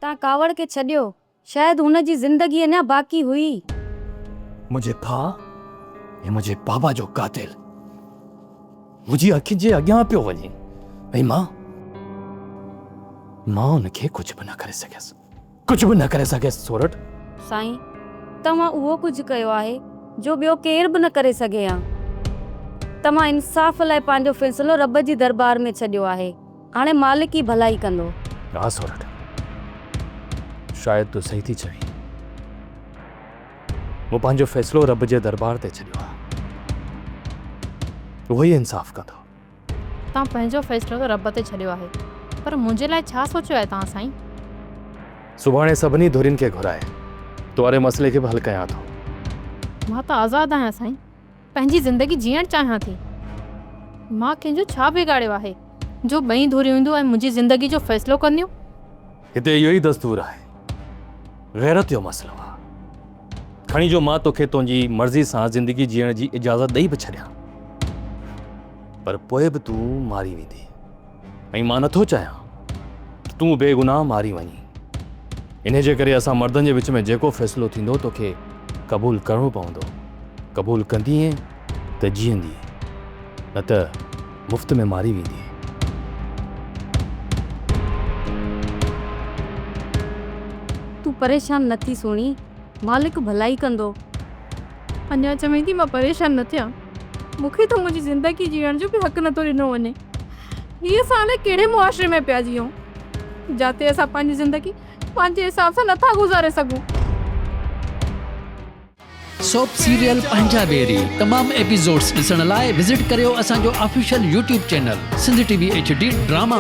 ता कावड़ के छडियो, शायद हुन जी जिंदगी अञा बाकी हुई। मुझे भाउ ऐं मुझे बाबा जो कातिल मुझी अखियुनि जे अॻियां पियो वञे ऐं मां उनखे कुछ भी न करे सघियसि, कुछ भी न करे सघियसि। सोरठ साईं, तव्हां उहो कुछ कयो आहे जो ॿियो केर बि न करे सघे हा। तव्हां इंसाफ़ लाइ पंहिंजो फ़ैसिलो रब जी दरबार में छॾियो आहे। हाणे मालिक ई भलाई कंदो। हा सोरठ, शायद तूं सही थी चवीं। मूं पंहिंजो फ़ैसिलो रब जे दरबार ते छॾियो आहे, उहो ई इंसाफ़ कंदो। तव्हां पंहिंजो फ़ैसिलो त रब ते छॾियो आहे, पर मुंहिंजे लाइ छा सोचियो आहे तव्हां साईं? सुभाणे सभिनी धुरियुनि खे घुराए तुआरे मसइले खे बि हल कयां थो। मां त आज़ादु आहियां साईं, पंहिंजी ज़िंदगी जीअण चाहियां थी। मां कंहिंजो छा बिगाड़ियो आहे जो ॿई धुरियूं ईंदियूं ऐं मुंहिंजी ज़िंदगी जो फ़ैसिलो कंदियूं? हिते इहो ई दस्तूर आहे, गैरत जो मसइलो आहे। खणी जो मां तोखे तुंहिंजी मर्ज़ी सां ज़िंदगी जीअण जी इजाज़त ॾेई बि छॾियां, पर पोइ बि तूं मारी वेंदी ऐं मां नथो चाहियां त तूं बेगुनाह मारी वञी। इन जे करे असां मर्दनि जे विच में जेको फ़ैसिलो थींदो तोखे क़बूल करणो पवंदो। क़बूल कंदीअ त जीअंदी, न त मुफ़्त में मारी वेंदी। तूं परेशान न थी सुणी, मालिक भलाई कंदो। अञा चवें थी मां परेशान न थियां, मूंखे त मुंहिंजी ज़िंदगी जीअण जो बि हक़ नथो ॾिनो वञे। हीअ असां हाणे कहिड़े मुआशिरे में पिया जियूं जिते असां पंहिंजी ज़िंदगी पंहिंजे हिसाब सां नथा गुज़ारे सघूं। सोप सीरियल पंजाबेरी तमाम एपिसोड्स ॾिसण लाइ विज़िट करियो असांजो official YouTube channel Sindh TV HD drama.